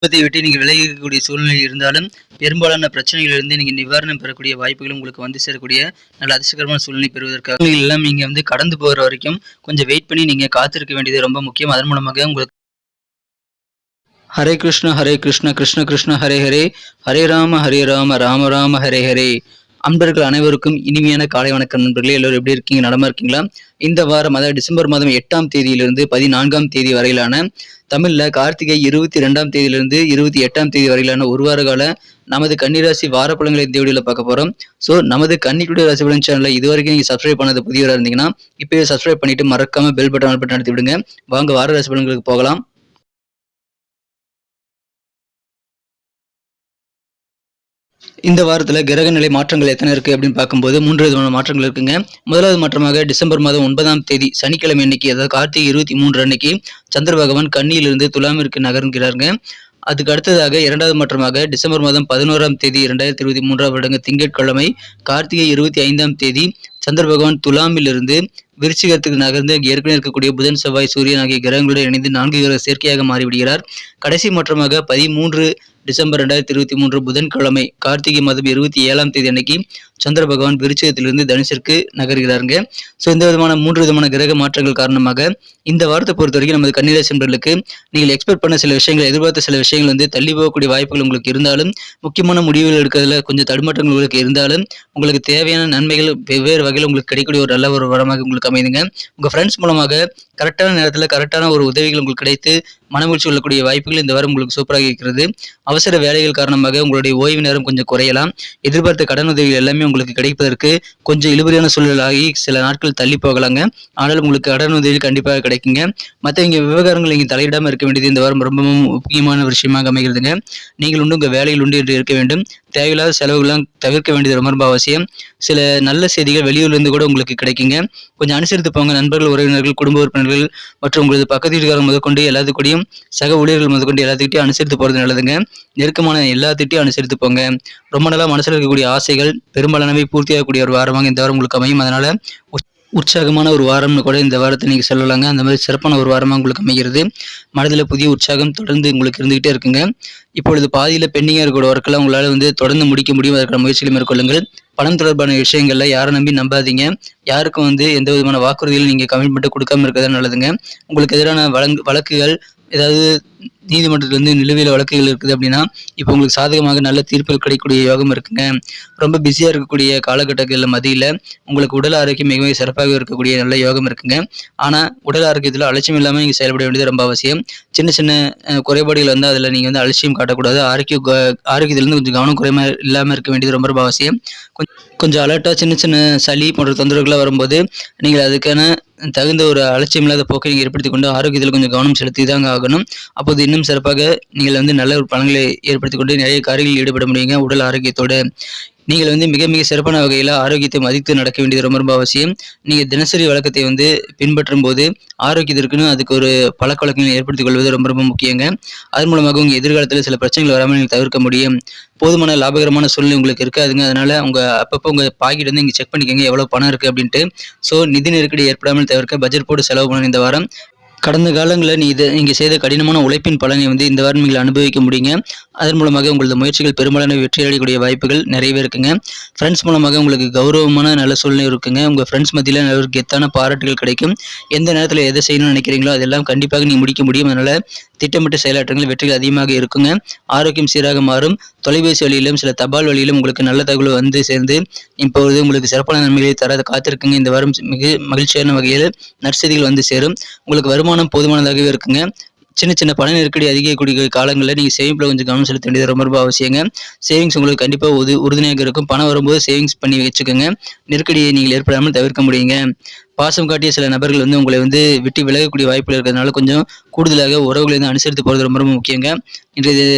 குடும்பத்தை விட்டு நீங்கள் விலகக்கூடிய சூழ்நிலை இருந்தாலும் பெரும்பாலான பிரச்சனைகளிலிருந்து நீங்கள் நிவாரணம் பெறக்கூடிய வாய்ப்புகள் உங்களுக்கு வந்து சேரக்கூடிய நல்ல அதிர்ஷ்டகரமான சூழ்நிலை பெறுவதற்காக எல்லாம் நீங்கள் வந்து கடந்து போகிற வரைக்கும் கொஞ்சம் வெயிட் பண்ணி நீங்கள் காத்திருக்க வேண்டியது ரொம்ப முக்கியம். அதன் மூலமாக உங்களுக்கு ஹரே கிருஷ்ண கிருஷ்ண கிருஷ்ண ஹரே ஹரே, ஹரே ராம ராம ராம ஹரே ஹரே. அன்பர்கள் அனைவருக்கும் இனிமையான காலை வணக்கம் நண்பர்களே. எல்லோரும் எப்படி இருக்கீங்க? நலமா இருக்கீங்களா? இந்த வாரம் அதாவது டிசம்பர் மாதம் 8ஆம் தேதியிலிருந்து 14ஆம் தேதி வரையிலான தமிழ்ல கார்த்திகை 22ஆம் தேதியிலிருந்து 28ஆம் தேதி வரையிலான ஒரு வார கால நமது கன்னிராசி வாரப்பலன்களை இந்த வீடியோல பார்க்க போறோம். ஸோ நமது கன்னிக்குடி ராசி பலன் சேனலை இதுவரைக்கும் நீங்க சப்ஸ்கிரைப் பண்ணது புதியவராக இருந்தீங்கன்னா இப்பவே சப்ஸ்கிரைப் பண்ணிட்டு மறக்காம பெல் பட்டன் ஆன் பட்டன் அழுத்தி விடுங்க. வாங்க வார ராசி பலன்களுக்கு போகலாம். இந்த வாரத்தில் கிரக நிலை மாற்றங்கள் எத்தனை இருக்குது அப்படின்னு பார்க்கும்போது 3 விதமான மாற்றங்கள் இருக்குங்க. முதலாவது மாற்றமாக டிசம்பர் மாதம் 9ஆம் தேதி சனிக்கிழமை அன்னைக்கு, அதாவது கார்த்திகை 23 அன்னைக்கு சந்திர பகவான் கன்னியிலிருந்து துலாமிற்கு நகர்கிறாருங்க. அதுக்கு அடுத்ததாக இரண்டாவது மாற்றமாக டிசம்பர் மாதம் 11ஆம் தேதி 2023 வருடங்க திங்கட்கிழமை கார்த்திகை 25ஆம் தேதி சந்திர பகவான் துலாமிலிருந்து விருச்சிகத்துக்கு நகர்ந்து ஏற்கனவே இருக்கக்கூடிய புதன் செவ்வாய் சூரியன் ஆகிய கிரகங்களுடன் இணைந்து 4 கிரக சேர்க்கையாக மாறிவிடுகிறார். கடைசி மாற்றமாக 13 டிசம்பர் 2023 புதன்கிழமை கார்த்திகை மாதம் 27ஆம் தேதி அன்னைக்கு சந்திர பகவான் விருச்சிகத்திலிருந்து தனுசிற்கு நகர்கிறாருங்க. ஸோ இந்த விதமான 3 விதமான கிரக மாற்றங்கள் காரணமாக இந்த வாரத்தை பொறுத்த வரைக்கும் நமது கன்னிராசி நண்பர்களுக்கு நீங்கள் எக்ஸ்பெக்ட் பண்ண சில விஷயங்கள், எதிர்பார்த்த சில விஷயங்கள் வந்து தள்ளி போகக்கூடிய வாய்ப்புகள் உங்களுக்கு இருந்தாலும், முக்கியமான முடிவுகள் எடுக்கிறதுல கொஞ்சம் தடுமாற்றங்கள் உங்களுக்கு இருந்தாலும், உங்களுக்கு தேவையான நன்மைகள் வெவ்வேறு வகையில் உங்களுக்கு கிடைக்கக்கூடிய ஒரு நல்ல ஒரு வரமாக உங்களுக்கு அமைதுங்க. உங்கள் ஃப்ரெண்ட்ஸ் மூலமாக கரெக்டான நேரத்தில் கரெக்டான ஒரு உதவிகள் உங்களுக்கு கிடைத்து மனமகிழ்ச்சி கொள்ளக்கூடிய வாய்ப்புகள் இந்த வாரம் உங்களுக்கு சூப்பராக இருக்கிறது. அவசர வேலைகள் காரணமாக உங்களுடைய ஓய்வு நேரம் கொஞ்சம் குறையலாம். எதிர்பார்த்த கடன் உதவிகள் எல்லாமே உங்களுக்கு கிடைப்பதற்கு கொஞ்சம் இழுபறியான சூழலாகி சில நாட்கள் தள்ளி போகலாங்க. ஆனால் உங்களுக்கு கடன் உதவி கண்டிப்பாக கிடைக்குங்க. மற்ற இங்கே விவகாரங்கள் நீங்கள் தலையிடாமல் இருக்க வேண்டியது இந்த வாரம் ரொம்பவும் முக்கியமான விஷயமாக அமைகிறதுங்க. நீங்கள் உண்டு உங்கள் வேலையில் உண்டு என்று இருக்க வேண்டும். தேவையில்லாத செலவுகள்லாம் தவிர்க்க வேண்டியது ரொம்ப அவசியம். சில நல்ல செய்திகள் வெளியூர்லேருந்து கூட உங்களுக்கு கிடைக்குங்க. கொஞ்சம் அனுசரித்து போங்க. நண்பர்கள், உறவினர்கள், குடும்ப உறுப்பினர்கள் மற்றும் உங்களது பக்கத்து வீட்டுக்காரங்க முதற்கொண்டு எல்லாத்துக்கூடையும் சக ஊழியர்கள் முதற்கொண்டு எல்லாத்துக்கிட்டையும் அனுசரித்து போகிறது நல்லதுங்க. நெருக்கமான எல்லாத்திட்டையும் அனுசரித்து போங்க. ரொம்ப நாளாக மனசில் இருக்கக்கூடிய ஆசைகள் பெரும்பாலானவை பூர்த்தியாகக்கூடிய ஒரு வாரமாக இந்த வாரம் உங்களுக்கு அமையும். அதனால உற்சாகமான ஒரு வாரம்னு கூட இந்த வாரத்தை நீங்கள் சொல்லலாங்க. அந்த மாதிரி சிறப்பான ஒரு வாரமாக உங்களுக்கு அமைகிறது. மனதில் புதிய உற்சாகம் தொடர்ந்து உங்களுக்கு இருந்துகிட்டே இருக்குங்க. இப்பொழுது பாதியில் பெண்டிங்காக இருக்கிற ஒர்க்கெல்லாம் உங்களால் வந்து தொடர்ந்து முடிக்க முடியும். அதற்கான முயற்சிகளை மேற்கொள்ளுங்கள். பணம் தொடர்பான விஷயங்கள்ல யாரை நம்பி நம்பாதீங்க. யாருக்கும் வந்து எந்த விதமான வாக்குறுதிகளும் நீங்கள் கமிட்மெண்ட்டு கொடுக்காம இருக்கிறதா நல்லதுங்க. உங்களுக்கு எதிரான வழக்குகள் ஏதாவது நீதிமன்றத்திலிருந்து நிலுவையில் வழக்குகள் இருக்குது அப்படின்னா இப்போ உங்களுக்கு சாதகமாக நல்ல தீர்ப்புகள் கிடைக்கக்கூடிய யோகம் இருக்குங்க. ரொம்ப பிஸியாக இருக்கக்கூடிய காலகட்டங்களில் மத்தியில் உங்களுக்கு உடல் ஆரோக்கியம் மிகவும் சிறப்பாக இருக்கக்கூடிய நல்ல யோகம் இருக்குங்க. ஆனால் உடல் ஆரோக்கியத்தில் அலட்சியம் இல்லாமல் நீங்கள் செயல்பட வேண்டியது ரொம்ப அவசியம். சின்ன சின்ன குறைபாடுகள் வந்து அதில் நீங்கள் வந்து அலட்சியம் காட்டக்கூடாது. ஆரோக்கியத்திலிருந்து கொஞ்சம் கவனம் குறைமா இல்லாமல் இருக்க வேண்டியது ரொம்ப அவசியம். கொஞ்சம் அலர்ட்டாக சின்ன சின்ன சளி போன்ற தொந்தரவுகளாக வரும்போது நீங்கள் அதுக்கான தகுந்த ஒரு அலட்சியம் இல்லாத போக்கை நீங்கள் ஏற்படுத்தி கொண்டு ஆரோக்கியத்தில் கொஞ்சம் கவனம் செலுத்தி தாங்க ஆகணும். அப்போது இன்னும் சிறப்பாக நீங்கள் வந்து நல்ல ஒரு பலன்களை ஏற்படுத்தி கொண்டு நிறைய காரியங்களில் ஈடுபட முடியுங்க. உடல் ஆரோக்கியத்தோடு நீங்கள் வந்து மிக மிக சிறப்பான வகையில் ஆரோக்கியத்தை மதித்து நடக்க வேண்டியது ரொம்ப அவசியம். நீங்கள் தினசரி வழக்கத்தை வந்து பின்பற்றும் போது ஆரோக்கியத்திற்குன்னு அதுக்கு ஒரு பழக்க வழக்கங்களை ஏற்படுத்திக் கொள்வது ரொம்ப முக்கியங்க. அதன் மூலமாக உங்கள் எதிர்காலத்தில் சில பிரச்சனைகள் வராமல் நீங்கள் தவிர்க்க முடியும். போதுமான லாபகரமான சூழ்நிலை உங்களுக்கு இருக்காதுங்க. அதனால அப்பப்போ உங்கள் பாக்கெட் வந்து இங்கே செக் பண்ணிக்கோங்க எவ்வளோ பணம் இருக்குது அப்படின்ட்டு. ஸோ நிதி நெருக்கடி ஏற்படாமல் தவிர்க்க பட்ஜெட் போட்டு செலவு பண்ணணும் இந்த வாரம். கடந்த காலங்களில் நீங்கள் செய்த கடினமான உழைப்பின் பலனை வந்து இந்த வாரம் நீங்கள் அனுபவிக்க முடியுங்க. அதன் மூலமாக உங்களது முயற்சிகள் பெரும்பாலான வெற்றி அடையக்கூடிய வாய்ப்புகள் நிறையவே இருக்குங்க. ஃப்ரெண்ட்ஸ் மூலமாக உங்களுக்கு கௌரவமான நல்ல சூழ்நிலை இருக்குங்க. உங்கள் ஃப்ரெண்ட்ஸ் மத்தியில் நல்ல ஒரு கெத்தான பாராட்டுகள் கிடைக்கும். எந்த நேரத்தில் எதை செய்யணும்னு நினைக்கிறீங்களோ அதெல்லாம் கண்டிப்பாக நீங்கள் முடிக்க முடியும். அதனால் திட்டமிட்ட செயலாற்றங்கள் வெற்றிகள் அதிகமாக இருக்குங்க. ஆரோக்கியம் சீராக மாறும். தொலைபேசி வழியிலும் சில தபால் வழியிலும் உங்களுக்கு நல்ல தகவல் வந்து சேர்ந்து இப்பொழுது உங்களுக்கு சிறப்பான நன்மைகளை தர காத்திருக்குங்க. இந்த வாரம் மிக மகிழ்ச்சியான வகையில் நற்செய்திகள் வந்து சேரும். உங்களுக்கு வருமானம் போதுமானதாகவே இருக்குங்க. சின்ன சின்ன பண நெருக்கடி அதிகக்கூடிய காலங்களில் நீங்கள் சேமிப்பில் கொஞ்சம் கவனம் செலுத்த வேண்டியது ரொம்ப அவசியங்க. சேவிங்ஸ் உங்களுக்கு கண்டிப்பாக உறுதுணையாக இருக்கும். பணம் வரும்போது சேவிங்ஸ் பண்ணி வச்சுக்கோங்க. நெருக்கடியை நீங்கள் ஏற்படாமல் தவிர்க்க முடியுங்க. பாசம் காட்டிய சில நபர்கள் வந்து உங்களை வந்து விட்டு விலகக்கூடிய வாய்ப்புகள் இருக்கிறதுனால கொஞ்சம் கூடுதலாக உறவுகளை வந்து அனுசரித்து போகிறது ரொம்ப முக்கியங்க.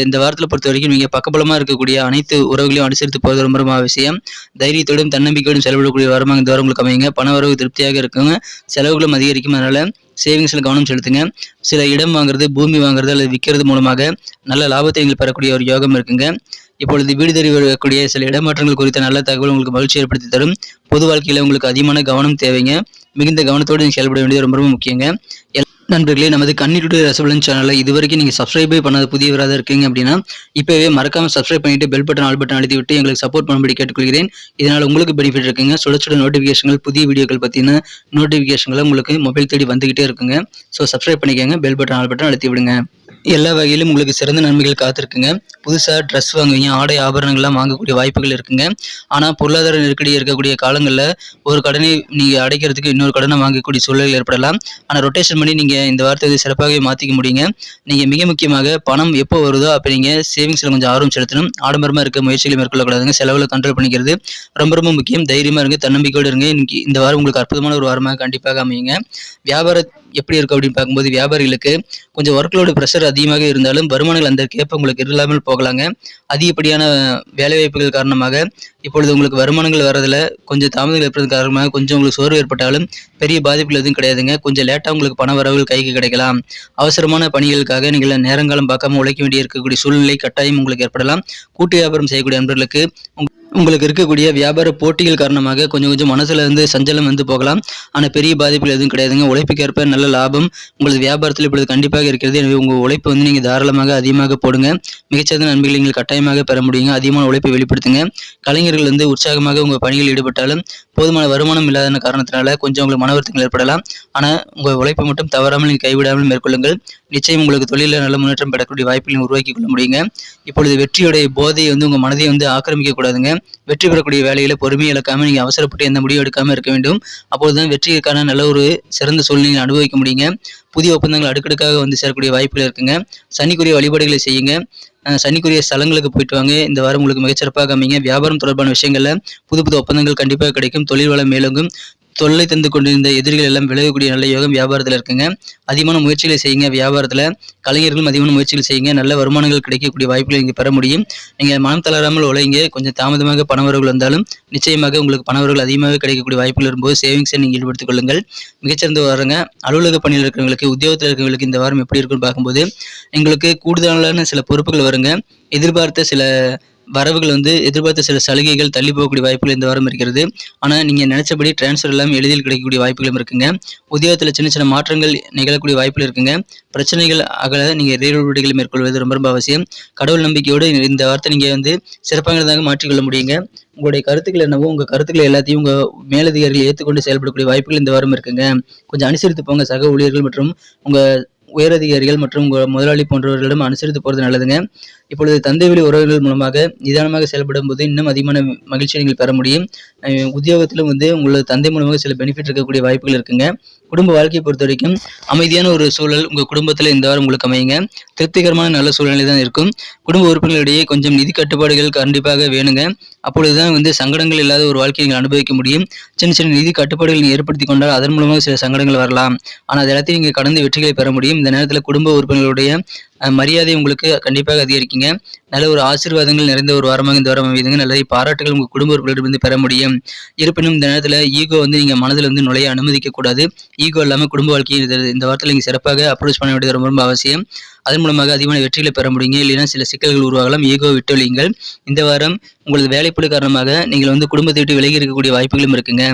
இந்த வாரத்தில் பொறுத்த வரைக்கும் நீங்கள் பக்கபலமாக இருக்கக்கூடிய அனைத்து உறவுகளையும் அனுசரித்து போகிறது ரொம்ப அவசியம். தைரியத்தோடும் தன்னம்பிக்கையோடும் செலவிடக்கூடிய வாரமாக இந்த வாரம் உங்களுக்கு அமைங்க. பண வரவு திருப்தியாக இருக்குங்க. செலவுகளும் அதிகரிக்கும். அதனால் சேவிங்ஸில் கவனம் செலுத்துங்க. சில இடம் வாங்குறது, பூமி வாங்குறது அல்லது விற்கிறது மூலமாக நல்ல லாபத்தை நீங்கள் பெறக்கூடிய ஒரு யோகம் இருக்குங்க. இப்பொழுது வீடு தேடி வரக்கூடிய சில இடமாற்றங்கள் குறித்த நல்ல தகவல் உங்களுக்கு மகிழ்ச்சி ஏற்படுத்தி தரும். பொது வாழ்க்கையில் உங்களுக்கு அதிகமான கவனம் தேவைங்க. மிகுந்த கவனத்தோடு நீங்கள் செயல்பட வேண்டியது ரொம்ப முக்கியங்க. நண்பர்களே, நமது கன்னி டுடே ரசபலன் சேனலை இதுவரைக்கும் நீங்கள் சப்ஸ்கிரைபே பண்ணாத புதியவராக இருக்கீங்க அப்படின்னா இப்போவே மறக்காமல் சப்ஸ்கிரைப் பண்ணிட்டு பெல் பட்டன் ஆல் பட்டன் அழுத்தி விட்டு எங்களுக்கு சப்போர்ட் பண்ணும்படி கேட்டுக்கொள்கிறேன். இதனால் உங்களுக்கு பெனிஃபிட் இருக்குங்க. சுட சுட நோட்டிஃபிகேஷன்கள், புதிய வீடியோக்கள் பற்றின நோட்டிஃபிகேஷன்களை உங்களுக்கு மொபைல் தேடி வந்துகிட்டே இருக்குங்க. ஸோ சப்ஸ்கிரைப் பண்ணிக்கோங்க, பெல் பட்டன் ஆல் பட்டன் அழுத்தி விடுங்க. எல்லா வகையிலும் உங்களுக்கு சிறந்த நன்மைகள் காத்திருக்குங்க. புதுசாக ட்ரெஸ் வாங்குவீங்க, ஆடை ஆபரணங்கள்லாம் வாங்கக்கூடிய வாய்ப்புகள் இருக்குங்க. ஆனால் பொருளாதார நெருக்கடி இருக்கக்கூடிய காலங்களில் ஒரு கடனை நீங்கள் அடைக்கிறதுக்கு இன்னொரு கடனை வாங்கக்கூடிய சூழல் ஏற்படலாம். ஆனால் ரொட்டேஷன் பண்ணி நீங்கள் இந்த வார்த்தை வந்து சிறப்பாகவே மாற்றிக்க முடியுங்க. நீங்கள் மிக முக்கியமாக பணம் எப்போ வருதோ அப்போ நீங்கள் சேவிங்ஸில் கொஞ்சம் ஆர்வம் செலுத்தணும். ஆடம்பரமாக இருக்க முயற்சிகளை மேற்கொள்ளக்கூடாதுங்க. செலவில் கண்ட்ரோல் பண்ணிக்கிறது ரொம்ப ரொம்ப முக்கியம். தைரியமாக இருங்க, தன்னம்பிக்கையோடு இருங்க. இன்னைக்கு இந்த வாரம் உங்களுக்கு அற்புதமான ஒரு வாரமாக கண்டிப்பாக அமையுங்க. வியாபாரம் எப்படி இருக்கும் அப்படின்னு பார்க்கும்போது வியாபாரிகளுக்கு கொஞ்சம் ஒர்க்லோடு ப்ரெஷர் அதிகமாக இருந்தாலும் வருமானங்கள் அந்த கேப்ப உங்களுக்கு இல்லாமல் போகலாங்க. அதிகப்படியான வேலைவாய்ப்புகள் காரணமாக இப்பொழுது உங்களுக்கு வருமானங்கள் வரதில் கொஞ்சம் தாமதங்கள் ஏற்படுறது காரணமாக கொஞ்சம் உங்களுக்கு சோர்வு ஏற்பட்டாலும் பெரிய பாதிப்புகள் எதுவும் கிடையாதுங்க. கொஞ்சம் லேட்டாக உங்களுக்கு பண வரவுகள் கைக்கு கிடைக்கலாம். அவசரமான பணிகளுக்காக நீங்கள் நேரங்காலம் பார்க்காம உழைக்க வேண்டிய இருக்கக்கூடிய சூழ்நிலை கட்டாயம் உங்களுக்கு ஏற்படலாம். கூட்டு வியாபாரம் செய்யக்கூடிய நண்பர்களுக்கு உங்களுக்கு இருக்கக்கூடிய வியாபார போட்டிகள் காரணமாக கொஞ்சம் மனசுல இருந்து சஞ்சலம் வந்து போகலாம். ஆனால் பெரிய பாதிப்புகள் எதுவும் கிடையாதுங்க. உழைப்புக்கேற்ப நல்ல லாபம் உங்களது வியாபாரத்தில் இப்பொழுது கண்டிப்பாக இருக்கிறது. எனவே உங்கள் உழைப்பு வந்து நீங்கள் தாராளமாக அதிகமாக போடுங்க. மிகச்சிறந்த நன்மைகளை நீங்கள் கட்டாயமாக பெற முடியுங்க. அதிகமான உழைப்பை வெளிப்படுத்துங்க. கலைஞர்கள் வந்து உற்சாகமாக உங்கள் பணியில் ஈடுபட்டாலும் போதுமான வருமானம் இல்லாத காரணத்தினால கொஞ்சம் உங்களுக்கு மன வருத்தங்கள் ஏற்படலாம். ஆனால் உங்கள் உழைப்பை மட்டும் தவறாமல் நீங்கள் கைவிடாமல் மேற்கொள்ளுங்கள். நிச்சயம் உங்களுக்கு தொழிலில் நல்ல முன்னேற்றம் பெறக்கூடிய வாய்ப்புகளை உருவாக்கி கொள்ள முடியுங்க. இப்பொழுது வெற்றியுடைய போதையை வந்து உங்கள் மனதை வந்து ஆக்கிரமிக்க கூடாதுங்க. வெற்றி பெறக்கூடிய வேலையில பொறுமையை இழக்காம நீங்க அவசரப்பட்டு எந்த முடிவு எடுக்காம இருக்க வேண்டும். அப்போதுதான் வெற்றிக்கான நல்ல ஒரு சிறந்த சூழ்நிலையை அனுபவிக்க முடியுங்க. புதிய ஒப்பந்தங்கள் அடுக்கடுக்காக வந்து சேரக்கூடிய வாய்ப்புகள் இருக்குங்க. சனிக்குரிய வழிபாடுகளை செய்யுங்க. சனிக்குரிய ஸ்தலங்களுக்கு போயிட்டு வாங்க. இந்த வாரம் உங்களுக்கு மிகச்சிறப்பாக அமைங்க. வியாபாரம் தொடர்பான விஷயங்கள்ல புது ஒப்பந்தங்கள் கண்டிப்பாக கிடைக்கும். தொழில் வளம் மேலோங்கும். தொல்லை தந்து கொண்டிருந்த எதிரிகள் எல்லாம் விலகக்கூடிய நல்ல யோகம் வியாபாரத்தில் இருக்குங்க. அதிகமான முயற்சிகளை செய்யுங்க. வியாபாரத்தில் கலைஞர்களும் அதிகமான முயற்சிகள் செய்யுங்க. நல்ல வருமானங்கள் கிடைக்கக்கூடிய வாய்ப்புகளை இங்கே பெற முடியும். நீங்கள் மனம் தளராமல் உழைங்க. கொஞ்சம் தாமதமாக பணவரவுகள் வந்தாலும் நிச்சயமாக உங்களுக்கு பணவரவுகள் அதிகமாக கிடைக்கக்கூடிய வாய்ப்புகள் இருக்கும்போது சேவிங்ஸை நீங்கள் ஈடுபடுத்திக் கொள்ளுங்கள். மிகச்சிறந்த வாரங்க. அலுவலக பணியில் இருக்கிறவங்களுக்கு, உத்தியோகத்தில் இருக்கிறவங்களுக்கு இந்த வாரம் எப்படி இருக்குன்னு பார்க்கும்போது எங்களுக்கு கூடுதலான சில பொறுப்புகள் வருங்க. எதிர்பார்த்த சில வரவுகள் வந்து எதிர்பார்த்த சில சலுகைகள் தள்ளி போகக்கூடிய வாய்ப்புகள் இந்த வாரம் இருக்கிறது. ஆனால் நீங்கள் நினைச்சபடி டிரான்ஸ்ஃபர் எல்லாம் எளிதில் கிடைக்கக்கூடிய வாய்ப்புகளும் இருக்குங்க. உத்தியோகத்தில் சின்ன மாற்றங்கள் நிகழக்கூடிய வாய்ப்புகள் இருக்குங்க. பிரச்சனைகள் அகல நீங்கள் நடவடிக்கைகளை மேற்கொள்வது ரொம்ப அவசியம். கடவுள் நம்பிக்கையோடு இந்த வாரத்தை நீங்கள் வந்து சிறப்பானதாக மாற்றிக்கொள்ள முடியுங்க. உங்களுடைய கருத்துக்கள் என்னவோ உங்கள் கருத்துக்களை எல்லாத்தையும் உங்கள் மேலதிகாரிகள் ஏற்றுக்கொண்டு செயல்படக்கூடிய வாய்ப்புகள் இந்த வாரம் இருக்குங்க. கொஞ்சம் அனுசரித்து போங்க. சக ஊழியர்கள் மற்றும் உங்கள் உயரதிகாரிகள் மற்றும் உங்கள் முதலாளி போன்றவர்களிடம் அனுசரித்து போகிறது நல்லதுங்க. இப்பொழுது தந்தை வழி உறவுகள் மூலமாக நிதானமாக செயல்படும் போது இன்னும் அதிகமான மகிழ்ச்சியை நீங்கள் பெற முடியும். உத்தியோகத்திலும் வந்து உங்களது தந்தை மூலமாக சில பெனிஃபிட் இருக்கக்கூடிய வாய்ப்புகள் இருக்குங்க. குடும்ப வாழ்க்கையை பொறுத்த வரைக்கும் அமைதியான ஒரு சூழல் உங்கள் குடும்பத்தில் இந்த வாரம் உங்களுக்கு அமையுங்க. திருப்திகரமான நல்ல சூழ்நிலை தான் இருக்கும். குடும்ப உறுப்பினர்களிடையே கொஞ்சம் நிதி கட்டுப்பாடுகள் கண்டிப்பாக வேணுங்க. அப்பொழுதுதான் வந்து சங்கடங்கள் இல்லாத ஒரு வாழ்க்கையை நீங்கள் அனுபவிக்க முடியும். சின்ன நிதி கட்டுப்பாடுகள் நீங்கள் ஏற்படுத்தி கொண்டால் அதன் மூலமாக சில சங்கடங்கள் வரலாம். ஆனால் அது எல்லாத்தையும் நீங்கள் கடந்து வெற்றிகளை பெற முடியும். இந்த நேரத்தில் குடும்ப உறுப்பினர்களுடைய மரியாதை உங்களுக்கு கண்டிப்பாக அதிகரிக்குங்க. நல்ல ஒரு ஆசீர்வாதங்கள் நிறைந்த ஒரு வாரமாக இந்த வாரம் அமைதுங்க. நல்ல பாராட்டுகள் உங்கள் குடும்ப உறுப்பினர்களிடம் பெற முடியும். இருப்பினும் இந்த நேரத்தில் ஈகோ வந்து நீங்கள் மனதில் வந்து நுழைய அனுமதிக்க கூடாது. ஈகோ இல்லாமல் குடும்ப வாழ்க்கையை இந்த வாரத்தில் நீங்கள் சிறப்பாக அப்ரோச் பண்ண வேண்டியது ரொம்ப அவசியம். அதன் மூலமாக அதிகமான வெற்றிகளை பெற முடியுங்க. இல்லைன்னா சில சிக்கல்கள் உருவாகலாம். ஈகோ விட்டொழியுங்கள். இந்த வாரம் உங்களது வேலைப்பளு காரணமாக நீங்கள் வந்து குடும்பத்தை விட்டு விலகி இருக்கக்கூடிய வாய்ப்புகளும் இருக்குங்க.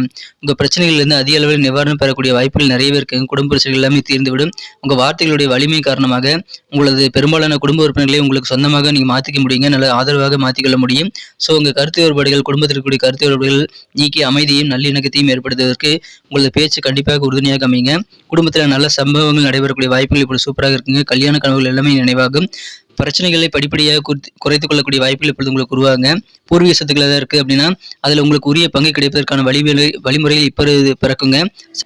உங்கள் பிரச்சனைகளிலிருந்து அதிக அளவில் நிவாரணம் பெறக்கூடிய வாய்ப்புகள் நிறையவே இருக்குங்க. குடும்ப பிரச்சனைகள் எல்லாமே தீர்ந்துவிடும். உங்கள் வார்த்தைகளுடைய வலிமை காரணமாக உங்களது பெரும்பாலான குடும்ப உறுப்பினர்களை உங்களுக்கு சொந்தமாக நீங்கள் மாற்றிக்க முடியுங்க. நல்ல ஆதரவாக மாற்றிக்கொள்ள முடியும். ஸோ உங்கள் கருத்து வேறுபாடுகள், குடும்பத்தில் இருக்கக்கூடிய கருத்து வேறுபாடுகள் நீக்கி அமைதியையும் நல்லிணக்கத்தையும் ஏற்படுத்துவதற்கு உங்களது பேச்சு கண்டிப்பாக உறுதுணையாக அமைங்க. குடும்பத்தில் நல்ல சம்பவங்கள் நடைபெறக்கூடிய வாய்ப்புகள் இப்படி சூப்பராக இருக்குங்க. கல்யாண கனவுகள் எல்லாமே நினைவாகும். பிரச்சனைகளை படிப்படியாக குறைத்துக் கொள்ளக்கூடிய வாய்ப்புகள் இப்பொழுது உங்களுக்கு உருவாங்க. பூர்வீக சொத்துக்கள் ஏதாவது இருக்குது அப்படின்னா அதில் உங்களுக்கு உரிய பங்கு கிடைப்பதற்கான வழிமுறைகள் இப்போது பிறக்குங்க.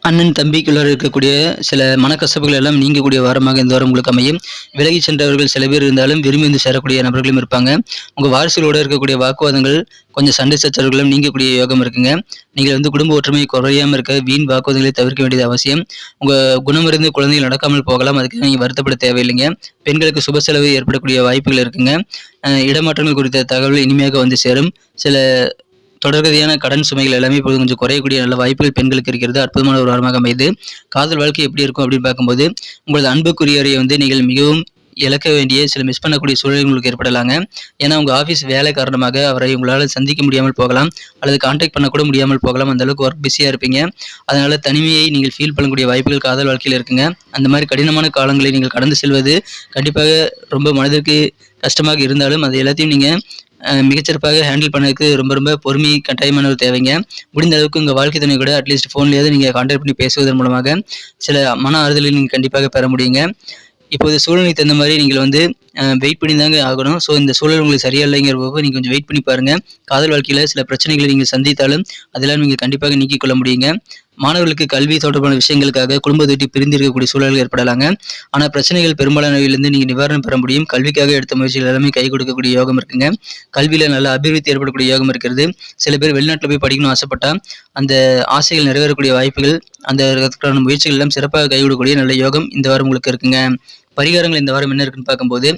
அண்ணன் தம்பிக்குள்ள இருக்கக்கூடிய சில மனக்கசப்புகள் எல்லாம் நீங்கக்கூடிய வாரமாக இந்த வாரம் உங்களுக்கு அமையும். விலகி சென்றவர்கள் சில பேர் இருந்தாலும் விரும்பி வந்து சேரக்கூடிய நபர்களும் இருப்பாங்க. உங்கள் வாரிசுகளோடு இருக்கக்கூடிய வாக்குவாதங்கள் கொஞ்சம் சண்டை சச்சரவுகளும் நீங்கக்கூடிய யோகம் இருக்குங்க. நீங்கள் வந்து குடும்ப ஒற்றுமை குறையாமல் இருக்க வீண் வாக்குவாதங்களை தவிர்க்க வேண்டியது அவசியம். உங்கள் குணமறிந்து குழந்தைகள் நடக்காமல் போகலாம். அதுக்கு நீங்கள் வருத்தப்பட தேவையில்லைங்க. பெண்களுக்கு சுப செலவு ஏற்படக்கூடிய வாய்ப்புகள் இருக்குங்க. இடமாற்றங்கள் குறித்த தகவல் இனிமையாக வந்து சேரும். சில தொடர்கதியான கடன் சுமைகள் எல்லாமே இப்போது கொஞ்சம் குறையக்கூடிய நல்ல வாய்ப்புகள் பெண்களுக்கு இருக்கிறது. அற்புதமான ஒரு வாரமாக அமைது. காதல் வாழ்க்கை எப்படி இருக்கும் அப்படின்னு பார்க்கும்போது உங்களது அன்புக்குரியவரை வந்து நீங்கள் மிகவும் இழக்க வேண்டிய சில மிஸ் பண்ணக்கூடிய சூழல் உங்களுக்கு ஏற்படலாங்க. ஏன்னா உங்கள் ஆஃபீஸ் வேலை காரணமாக அவரை உங்களால் சந்திக்க முடியாமல் போகலாம், அல்லது கான்டாக்ட் பண்ணக்கூட முடியாமல் போகலாம். அந்த அளவுக்கு ஒர்க் பிஸியாக இருப்பீங்க. அதனால் தனிமையை நீங்கள் ஃபீல் பண்ணக்கூடிய வாய்ப்புகள் காதல் வாழ்க்கையில் இருக்குங்க. அந்த மாதிரி கடினமான காலங்களை நீங்கள் கடந்து செல்வது கண்டிப்பாக ரொம்ப மனதிற்கு கஷ்டமாக இருந்தாலும் அது எல்லாத்தையும் நீங்கள் மிகச்சிறப்பாக ஹேண்டில் பண்ணதுக்கு ரொம்ப பொறுமை கட்டாயமான ஒரு தேவைங்க. முடிந்த அளவுக்கு உங்கள் வாழ்க்கை துணை கூட அட்லீஸ்ட் ஃபோன்லேயாவது நீங்கள் கான்டாக்ட் பண்ணி பேசுவதன் மூலமாக சில மன ஆறுதலை நீங்கள் கண்டிப்பாக பெற முடியுங்க. இப்போது சூழ்நிலைக்கு தகுந்த மாதிரி நீங்கள் வெயிட் பண்ணி தாங்க ஆகணும். ஸோ இந்த சூழல் உங்களுக்கு சரியா இல்லைங்கிற போது நீங்கள் கொஞ்சம் வெயிட் பண்ணி பாருங்கள். காதல் வாழ்க்கையில் சில பிரச்சனைகளை நீங்கள் சந்தித்தாலும் அதெல்லாம் நீங்கள் கண்டிப்பாக நீக்கிக் கொள்ள முடியுங்க. மாணவர்களுக்கு கல்வி தொடர்பான விஷயங்களுக்காக குடும்பத்தை விட்டு பிரிந்து இருக்கக்கூடிய சூழல்கள் ஏற்படலாங்க. ஆனால் பிரச்சனைகள் பெரும்பாலானவையிலிருந்து நீங்கள் நிவாரணம் பெற முடியும். கல்விக்காக எடுத்த முயற்சிகள் எல்லாமே கை கொடுக்கக்கூடிய யோகம் இருக்குங்க. கல்வியில் நல்ல அபிவிருத்தி ஏற்படக்கூடிய யோகம் இருக்கிறது. சில பேர் வெளிநாட்டில் போய் படிக்கணும்னு ஆசைப்பட்டா அந்த ஆசைகள் நிறைவேறக்கூடிய வாய்ப்புகள், அதற்கான முயற்சிகள் எல்லாம் சிறப்பாக கை கொடுக்கக்கூடிய நல்ல யோகம் இந்த வாரம் உங்களுக்கு இருக்குங்க. பரிகாரங்கள் இந்த வாரம் என்ன இருக்குன்னு பார்க்கும்போது,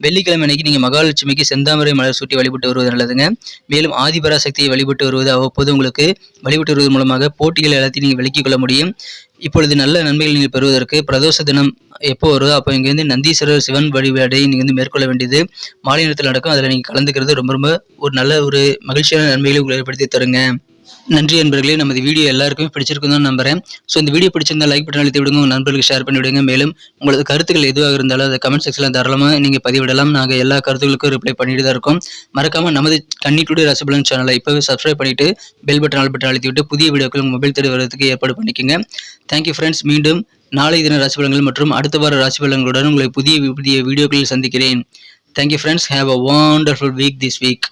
வெள்ளிக்கிழமை அன்னைக்கு நீங்கள் மகாலட்சுமிக்கு செந்தாமரை மலர் சூட்டி வழிபட்டு வருவது நல்லதுங்க. மேலும் ஆதிபராசக்தியை வழிபட்டு வருவது அவ்வப்போது உங்களுக்கு வழிபட்டு வருவதன் மூலமாக போட்டிகள் எல்லாத்தையும் நீங்கள் விலக்கிக் கொள்ள முடியும். இப்பொழுது நல்ல நன்மைகள் நீங்கள் பெறுவதற்கு பிரதோஷ தினம் எப்போ வருதோ அப்போ இங்கேருந்து நந்தீஸ்வரர் சிவன் வழிபாடை நீங்கள் மேற்கொள்ள வேண்டியது மாலை நேரத்தில் நடக்கும். அதில் நீங்கள் கலந்துக்கிறது ரொம்ப ஒரு நல்ல ஒரு மகிழ்ச்சியான நன்மைகளை உங்களை ஏற்படுத்தி தருங்க. நன்றி நண்பர்களே. நமது வீடியோ எல்லாருக்குமே பிடிச்சிருக்கும் தான் நம்புறேன். ஸோ இந்த வீடியோ பிடிச்சிருந்தா லைக் பட்டன் அழுத்தி விடுங்க, உங்கள் நண்பர்களுக்கு ஷேர் பண்ணி விடுங்க. மேலும் உங்களது கருத்துக்கள் எதுவாக இருந்தாலும் அதை கமெண்ட் செக்ஷனில் தாராளமாக நீங்கள் பதிவிடலாம். நாங்கள் எல்லா கருத்துக்களுக்கும் ரிப்ளை பண்ணிட்டு தான் இருக்கோம். மறக்காமல் நமது கன்னி டுடே ராசிபலன் சேனலை இப்போவே சப்ஸ்கிரைப் பண்ணிவிட்டு பெல் பட்டன் ஆல் பட்டன் அழுத்தி விட்டு புதிய வீடியோக்கள் உங்கள் மொபைல் தேடி வரதுக்கு ஏற்பாடு பண்ணிக்கோங்க. Thank you friends. மீண்டும் நாளை தின ராசிபலன்கள் மற்றும் அடுத்த வார ராசிபலன்களுடன் உங்களை புதிய வீடியோக்களில் சந்திக்கிறேன். Thank you friends. Have a wonderful week this week.